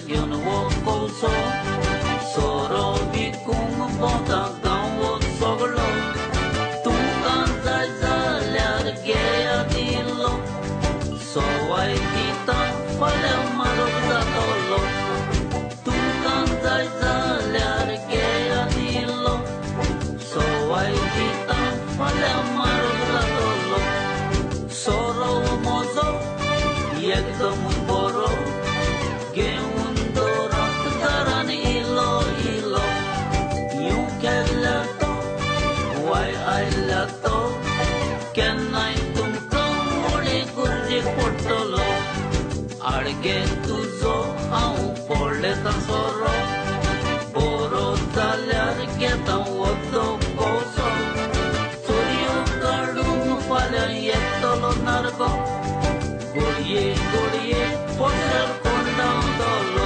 घेऊन वोकोसो सोरो विकूंक भोंवता गांव सगळो तुमकां जाय जाल्यार घेया दिलो सवाय दिता फाल्यां मारूंक जातलो तुमकां जाय जाल्यार घेया दिलो सवाय दिता फाल्यां मारूंक जातलो सोरो म्हजो एकदम बरो घेऊन दोराक दारान इलो इलो येवं केल्या तो वाय आयल्या तो केन्नाय तुमकां मोडे गुर्जेक पडटलो आडगे तुजो हांव पडलेता सोरो बरो जाल्यार घेता वचो कोसो चोरयो काडून फाल्यां येतलो नारगो गोडये गोडये पोसर कोंडावतलो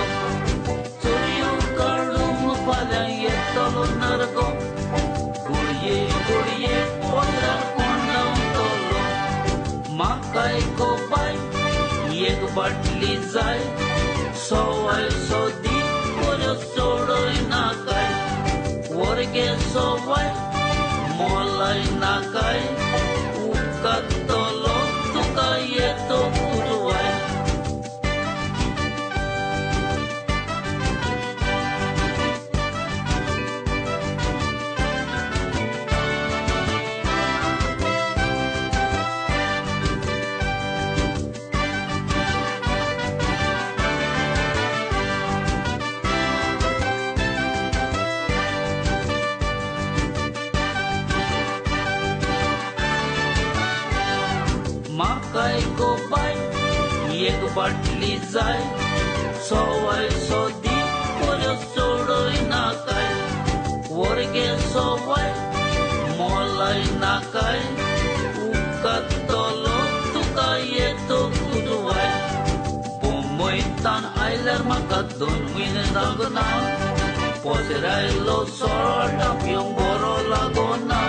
चोरयो काडून फाल्यां येतलो नारगो गोडये गोडये पोसर कोंडावतलो म्हाकाय गो बाय एक बाटली जाय सवाय सोदी बऱ्यो सोडोय नाकाय वर्गे सवाय मोलाय नाकाय उकातलो तुका येतो पुरवाय म्हाकाय गो बाय एक बाटली जाय सवाय सोदी बऱ्यो सोडोय नाकाय वर्गे सवाय मोलाय नाकाय उकातलो तुका येतो पुरवाय बोंबयतान आयल्यार म्हाका 2 म्हयने लागना पोसरायलो सोरो पिवंक बरो लागोना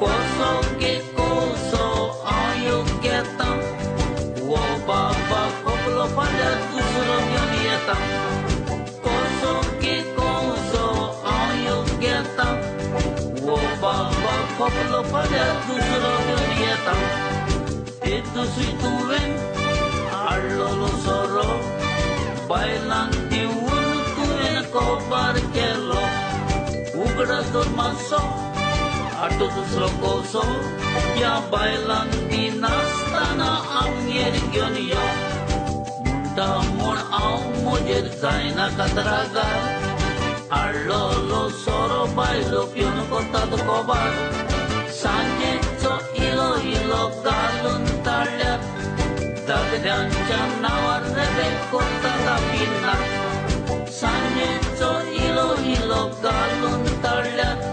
कोसो गे कोसो हांव घेता वो बाबा कोपलो फाल्यां दुसरो घेवन येता कोसो गे कोसो हांव घेता वो बाबा कोपलो फाल्यां दुसरो घेवन येता ते दुसरी तुवें हाडलोलो सोरो बायलांक दिवून तुवें कोबार केलो उगडा दोन मातसो आटो दुसरो कोसो या बायलांक दिनासतना आमगेर घेवन यो म्हणटा म्हूण हांव म्हजेर जायना कातरागार हाडलोलो सोरो बायलो पिवन कोतात कोबार सांजेचो इलो इलो घालून ताळ्यार दादल्यांच्या नांवार रेबे कोतात पिन्ना सांजेचो इलो इलो घालून ताळ्यार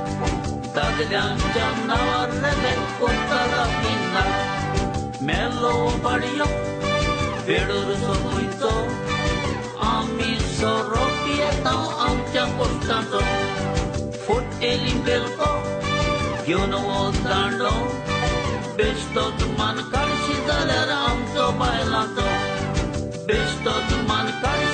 दादल्यांच्या नांवार रेबे कोतात पिन्ना मेलो बाडयो वेडूर सोदूयचो आमी सोरो पियेता आमच्या पोस्टाचो फोटेली बेलको घेवन वतांडो बेश्टोच मान काडशी जाल्यार आमचो बायलांचो बेश्टोच मान काडशी